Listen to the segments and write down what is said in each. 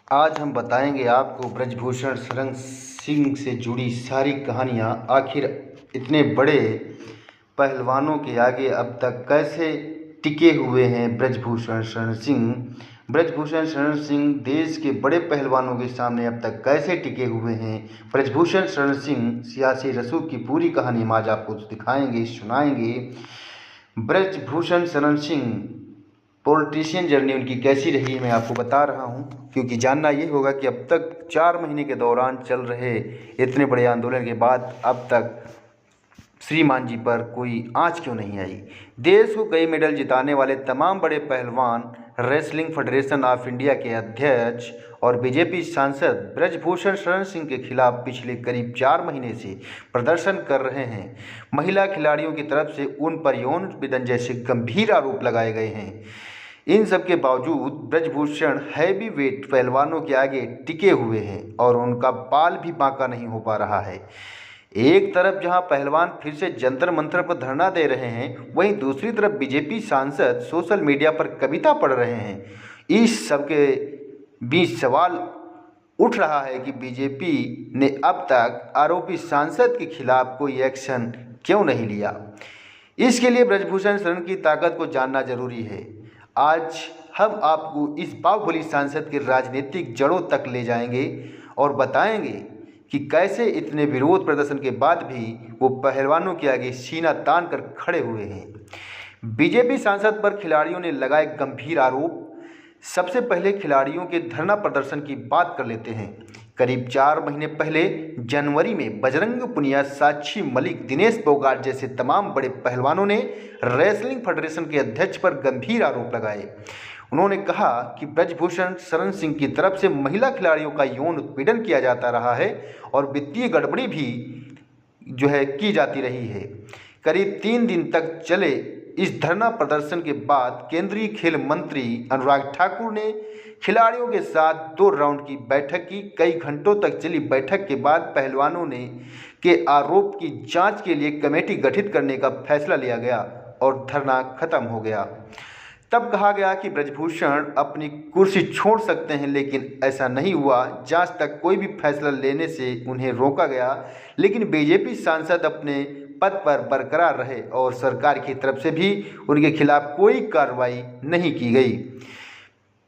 आज हम बताएंगे आपको ब्रजभूषण शरण सिंह से जुड़ी सारी कहानियाँ। आखिर इतने बड़े पहलवानों के आगे अब तक कैसे टिके हुए हैं ब्रजभूषण शरण सिंह। ब्रजभूषण शरण सिंह देश के बड़े पहलवानों के सामने अब तक कैसे टिके हुए हैं। ब्रजभूषण शरण सिंह सियासी रसूख की पूरी कहानी हम आज आपको दिखाएंगे, सुनाएंगे। ब्रजभूषण शरण सिंह पॉलिटिशियन जर्नी उनकी कैसी रही मैं आपको बता रहा हूं, क्योंकि जानना ये होगा कि अब तक 4 महीने के दौरान चल रहे इतने बड़े आंदोलन के बाद अब तक श्रीमान जी पर कोई आंच क्यों नहीं आई। देश को कई मेडल जिताने वाले तमाम बड़े पहलवान, रेसलिंग फेडरेशन ऑफ इंडिया के अध्यक्ष और बीजेपी सांसद ब्रजभूषण शरण सिंह के खिलाफ पिछले करीब 4 महीने से प्रदर्शन कर रहे हैं। महिला खिलाड़ियों की तरफ से उन पर यौन उत्पीड़न जैसे गंभीर आरोप लगाए गए हैं। इन सब के बावजूद ब्रजभूषण हैवी वेट पहलवानों के आगे टिके हुए हैं और उनका बाल भी बांका नहीं हो पा रहा है। एक तरफ जहां पहलवान फिर से जंतर मंतर पर धरना दे रहे हैं, वहीं दूसरी तरफ बीजेपी सांसद सोशल मीडिया पर कविता पढ़ रहे हैं। इस सब के बीच सवाल उठ रहा है कि बीजेपी ने अब तक आरोपी सांसद के खिलाफ कोई एक्शन क्यों नहीं लिया। इसके लिए ब्रजभूषण शरण की ताकत को जानना जरूरी है। आज हम आपको इस बाहुबली सांसद के राजनीतिक जड़ों तक ले जाएंगे और बताएंगे कि कैसे इतने विरोध प्रदर्शन के बाद भी वो पहलवानों के आगे सीना तान कर खड़े हुए हैं। बीजेपी सांसद पर खिलाड़ियों ने लगाए गंभीर आरोप। सबसे पहले खिलाड़ियों के धरना प्रदर्शन की बात कर लेते हैं। करीब 4 महीने पहले जनवरी में बजरंग पुनिया, साक्षी मलिक, दिनेश फोगाट जैसे तमाम बड़े पहलवानों ने रेसलिंग फेडरेशन के अध्यक्ष पर गंभीर आरोप लगाए। उन्होंने कहा कि ब्रजभूषण शरण सिंह की तरफ से महिला खिलाड़ियों का यौन उत्पीड़न किया जाता रहा है और वित्तीय गड़बड़ी भी की जाती रही है। करीब 3 दिन तक चले इस धरना प्रदर्शन के बाद केंद्रीय खेल मंत्री अनुराग ठाकुर ने खिलाड़ियों के साथ 2 राउंड की बैठक की। कई घंटों तक चली बैठक के बाद पहलवानों ने के आरोप की जांच के लिए कमेटी गठित करने का फैसला लिया गया और धरना खत्म हो गया। तब कहा गया कि ब्रजभूषण अपनी कुर्सी छोड़ सकते हैं, लेकिन ऐसा नहीं हुआ। जांच तक कोई भी फैसला लेने से उन्हें रोका गया, लेकिन बीजेपी सांसद अपने पद पर बरकरार रहे और सरकार की तरफ से भी उनके खिलाफ कोई कार्रवाई नहीं की गई।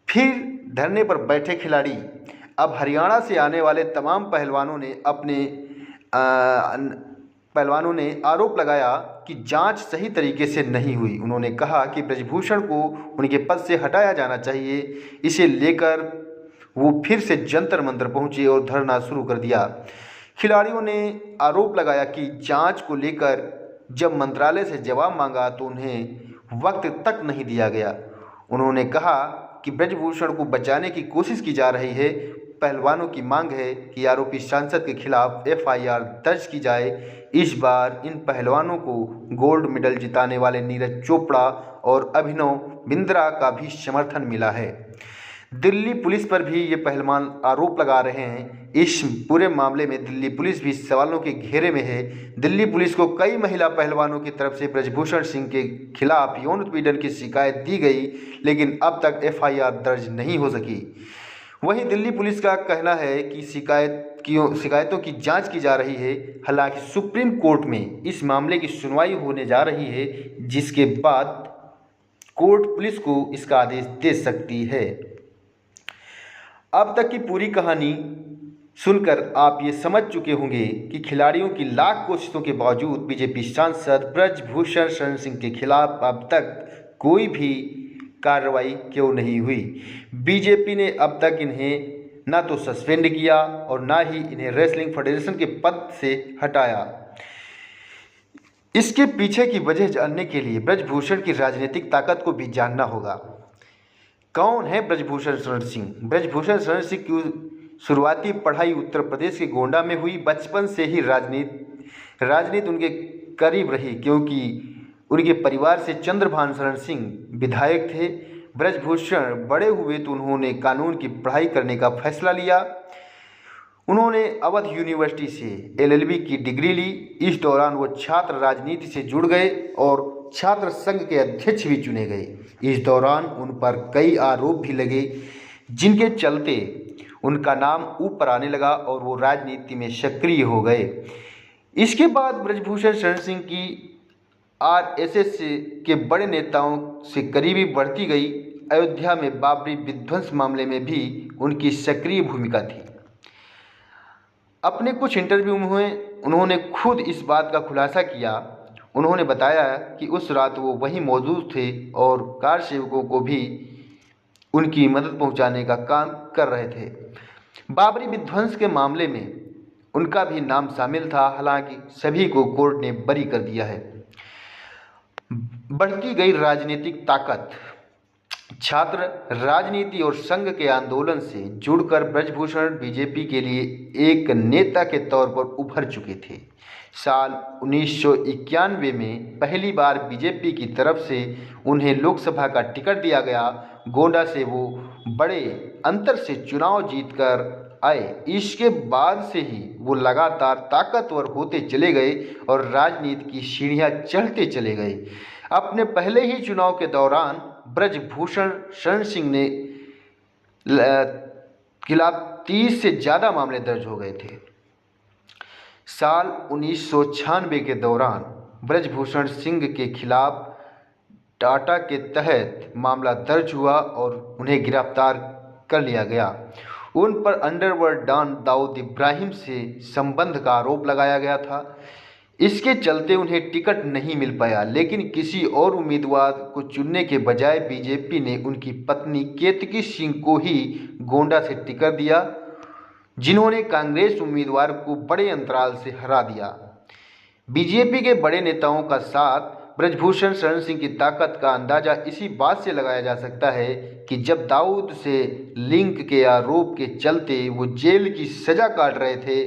फिर धरने पर बैठे खिलाड़ी। अब हरियाणा से आने वाले तमाम पहलवानों ने आरोप लगाया कि जांच सही तरीके से नहीं हुई। उन्होंने कहा कि ब्रजभूषण को उनके पद से हटाया जाना चाहिए। इसे लेकर वो फिर से जंतर मंतर पहुंचे और धरना शुरू कर दिया। खिलाड़ियों ने आरोप लगाया कि जांच को लेकर जब मंत्रालय से जवाब मांगा तो उन्हें वक्त तक नहीं दिया गया। उन्होंने कहा कि ब्रजभूषण को बचाने की कोशिश की जा रही है। पहलवानों की मांग है कि आरोपी सांसद के खिलाफ एफआईआर दर्ज की जाए। इस बार इन पहलवानों को गोल्ड मेडल जिताने वाले नीरज चोपड़ा और अभिनव बिंद्रा का भी समर्थन मिला है। दिल्ली पुलिस पर भी ये पहलवान आरोप लगा रहे हैं। इस पूरे मामले में दिल्ली पुलिस भी सवालों के घेरे में है। दिल्ली पुलिस को कई महिला पहलवानों की तरफ से ब्रजभूषण सिंह के खिलाफ यौन उत्पीड़न की शिकायत दी गई, लेकिन अब तक एफआईआर दर्ज नहीं हो सकी। वहीं दिल्ली पुलिस का कहना है कि शिकायतों की जांच की जा रही है। हालांकि सुप्रीम कोर्ट में इस मामले की सुनवाई होने जा रही है, जिसके बाद कोर्ट पुलिस को इसका आदेश दे सकती है। अब तक की पूरी कहानी सुनकर आप ये समझ चुके होंगे कि खिलाड़ियों की लाख कोशिशों के बावजूद बीजेपी सांसद ब्रजभूषण शरण सिंह के खिलाफ अब तक कोई भी कार्रवाई क्यों नहीं हुई। बीजेपी ने अब तक इन्हें ना तो सस्पेंड किया और ना ही इन्हें रेसलिंग फेडरेशन के पद से हटाया। इसके पीछे की वजह जानने के लिए ब्रजभूषण की राजनीतिक ताकत को भी जानना होगा। कौन है ब्रजभूषण शरण सिंह? ब्रजभूषण शरण सिंह की शुरुआती पढ़ाई उत्तर प्रदेश के गोंडा में हुई। बचपन से ही राजनीति उनके करीब रही, क्योंकि उनके परिवार से चंद्रभान शरण सिंह विधायक थे। ब्रजभूषण बड़े हुए तो उन्होंने कानून की पढ़ाई करने का फैसला लिया। उन्होंने अवध यूनिवर्सिटी से एलएलबी की डिग्री ली। इस दौरान वो छात्र राजनीति से जुड़ गए और छात्र संघ के अध्यक्ष भी चुने गए। इस दौरान उन पर कई आरोप भी लगे, जिनके चलते उनका नाम ऊपर आने लगा और वो राजनीति में सक्रिय हो गए। इसके बाद ब्रजभूषण शरण सिंह की आरएसएस के बड़े नेताओं से करीबी बढ़ती गई। अयोध्या में बाबरी विध्वंस मामले में भी उनकी सक्रिय भूमिका थी। अपने कुछ इंटरव्यू में उन्होंने खुद इस बात का खुलासा किया। उन्होंने बताया कि उस रात वो वहीं मौजूद थे और कार सेवकों को भी उनकी मदद पहुंचाने का काम कर रहे थे। बाबरी विध्वंस के मामले में उनका भी नाम शामिल था, हालांकि सभी को कोर्ट ने बरी कर दिया है। बढ़ती गई राजनीतिक ताकत। छात्र राजनीति और संघ के आंदोलन से जुड़कर ब्रजभूषण बीजेपी के लिए एक नेता के तौर पर उभर चुके थे। साल 1991 में पहली बार बीजेपी की तरफ से उन्हें लोकसभा का टिकट दिया गया। गोंडा से वो बड़े अंतर से चुनाव जीतकर आए। इसके बाद से ही वो लगातार ताकतवर होते चले गए और राजनीति की सीढ़ियां चढ़ते चले गए। अपने पहले ही चुनाव के दौरान ब्रजभूषण शरण सिंह ने खिलाफ 30 से ज़्यादा मामले दर्ज हो गए थे। साल 1996 के दौरान ब्रजभूषण सिंह के खिलाफ टाटा के तहत मामला दर्ज हुआ और उन्हें गिरफ्तार कर लिया गया। उन पर अंडरवर्ल्ड डॉन दाऊद इब्राहिम से संबंध का आरोप लगाया गया था। इसके चलते उन्हें टिकट नहीं मिल पाया, लेकिन किसी और उम्मीदवार को चुनने के बजाय बीजेपी ने उनकी पत्नी केतकी सिंह को ही गोंडा से टिकट दिया, जिन्होंने कांग्रेस उम्मीदवार को बड़े अंतराल से हरा दिया। बीजेपी के बड़े नेताओं का साथ ब्रजभूषण शरण सिंह की ताकत का अंदाजा इसी बात से लगाया जा सकता है कि जब दाऊद से लिंक के आरोप के चलते वो जेल की सजा काट रहे थे,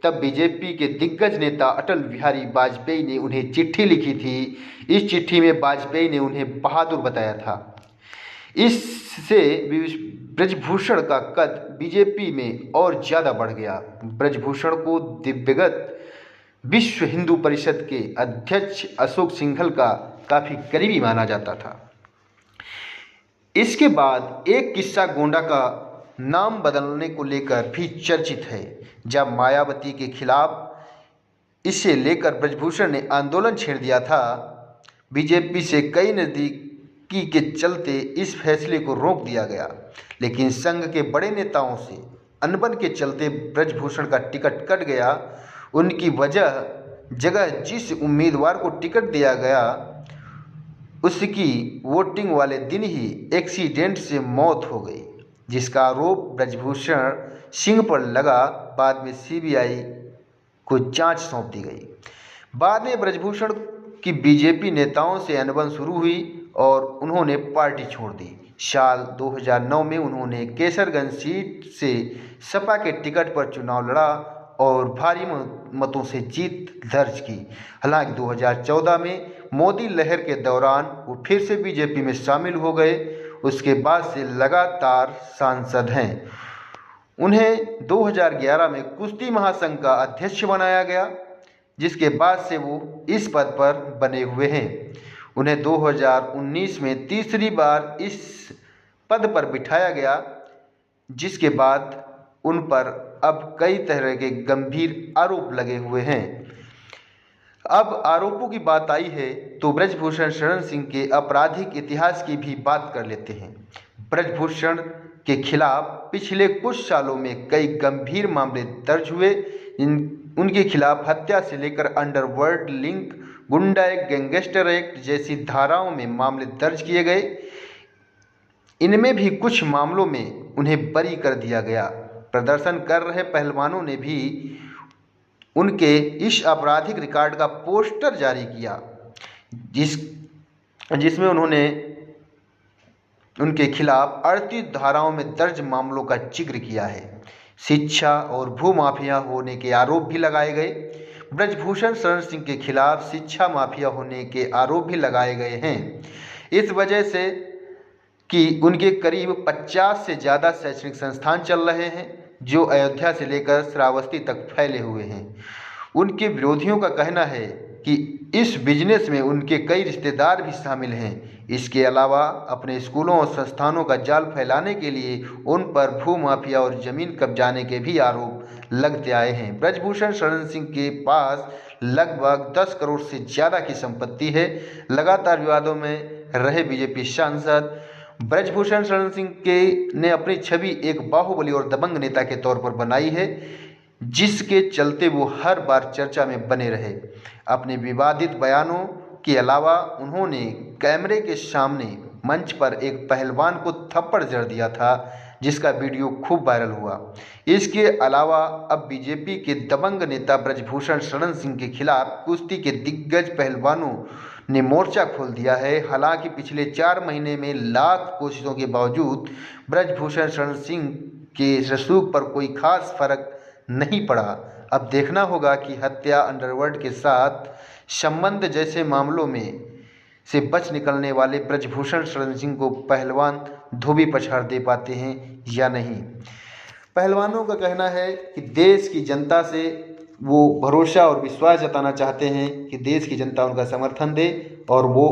तब बीजेपी के दिग्गज नेता अटल बिहारी वाजपेयी ने उन्हें चिट्ठी लिखी थी। इस चिट्ठी में वाजपेयी ने उन्हें बहादुर बताया था। इससे ब्रजभूषण का कद बीजेपी में और ज़्यादा बढ़ गया। ब्रजभूषण को दिवंगत विश्व हिंदू परिषद के अध्यक्ष अशोक सिंघल का काफ़ी करीबी माना जाता था। इसके बाद एक किस्सा गोंडा का नाम बदलने को लेकर भी चर्चित है। जब मायावती के खिलाफ इसे लेकर ब्रजभूषण ने आंदोलन छेड़ दिया था, बीजेपी से कई नज़दीकी के चलते इस फैसले को रोक दिया गया, लेकिन संघ के बड़े नेताओं से अनबन के चलते ब्रजभूषण का टिकट कट गया। उनकी जगह जिस उम्मीदवार को टिकट दिया गया, उसकी वोटिंग वाले दिन ही एक्सीडेंट से मौत हो गई, जिसका आरोप ब्रजभूषण सिंह पर लगा। बाद में सीबीआई को जांच सौंप दी गई। बाद में ब्रजभूषण की बीजेपी नेताओं से अनबन शुरू हुई और उन्होंने पार्टी छोड़ दी। साल 2009 में उन्होंने केसरगंज सीट से सपा के टिकट पर चुनाव लड़ा और भारी मतों से जीत दर्ज की। हालांकि 2014 में मोदी लहर के दौरान वो फिर से बीजेपी में शामिल हो गए। उसके बाद से लगातार सांसद हैं। उन्हें 2011 में कुश्ती महासंघ का अध्यक्ष बनाया गया, जिसके बाद से वो इस पद पर बने हुए हैं। उन्हें 2019 में तीसरी बार इस पद पर बिठाया गया, जिसके बाद उन पर अब कई तरह के गंभीर आरोप लगे हुए हैं। अब आरोपों की बात आई है तो ब्रजभूषण शरण सिंह के आपराधिक इतिहास की भी बात कर लेते हैं। ब्रजभूषण के खिलाफ पिछले कुछ सालों में कई गंभीर मामले दर्ज हुए। उनके खिलाफ हत्या से लेकर अंडरवर्ल्ड लिंक, गुंडा एक्ट, गैंगस्टर एक्ट जैसी धाराओं में मामले दर्ज किए गए। इनमें भी कुछ मामलों में उन्हें बरी कर दिया गया। प्रदर्शन कर रहे पहलवानों ने भी उनके इस आपराधिक रिकॉर्ड का पोस्टर जारी किया, जिसमें उन्होंने उनके खिलाफ 38 धाराओं में दर्ज मामलों का जिक्र किया है। शिक्षा और भूमाफिया होने के आरोप भी लगाए गए। ब्रजभूषण शरण सिंह के खिलाफ शिक्षा माफिया होने के आरोप भी लगाए गए हैं, इस वजह से कि उनके करीब 50 से ज़्यादा शैक्षणिक संस्थान चल रहे हैं, जो अयोध्या से लेकर श्रावस्ती तक फैले हुए हैं। उनके विरोधियों का कहना है कि इस बिजनेस में उनके कई रिश्तेदार भी शामिल हैं। इसके अलावा अपने स्कूलों और संस्थानों का जाल फैलाने के लिए उन पर भूमाफिया और जमीन कब्जाने के भी आरोप लगते आए हैं। ब्रजभूषण शरण सिंह के पास लगभग 10 करोड़ से ज़्यादा की संपत्ति है। लगातार विवादों में रहे बीजेपी सांसद ब्रजभूषण शरण सिंह ने अपनी छवि एक बाहुबली और दबंग नेता के तौर पर बनाई है, जिसके चलते वो हर बार चर्चा में बने रहे। अपने विवादित बयानों के अलावा उन्होंने कैमरे के सामने मंच पर एक पहलवान को थप्पड़ जड़ दिया था, जिसका वीडियो खूब वायरल हुआ। इसके अलावा अब बीजेपी के दबंग नेता ब्रजभूषण शरण सिंह के खिलाफ कुश्ती के दिग्गज पहलवानों ने मोर्चा खोल दिया है। हालांकि पिछले 4 महीने में लाख कोशिशों के बावजूद ब्रजभूषण शरण सिंह के रसूख पर कोई खास फर्क नहीं पड़ा। अब देखना होगा कि हत्या, अंडरवर्ल्ड के साथ संबंध जैसे मामलों में से बच निकलने वाले ब्रजभूषण शरण सिंह को पहलवान धोबी पछाड़ दे पाते हैं या नहीं। पहलवानों का कहना है कि देश की जनता से वो भरोसा और विश्वास जताना चाहते हैं कि देश की जनता उनका समर्थन दे और वो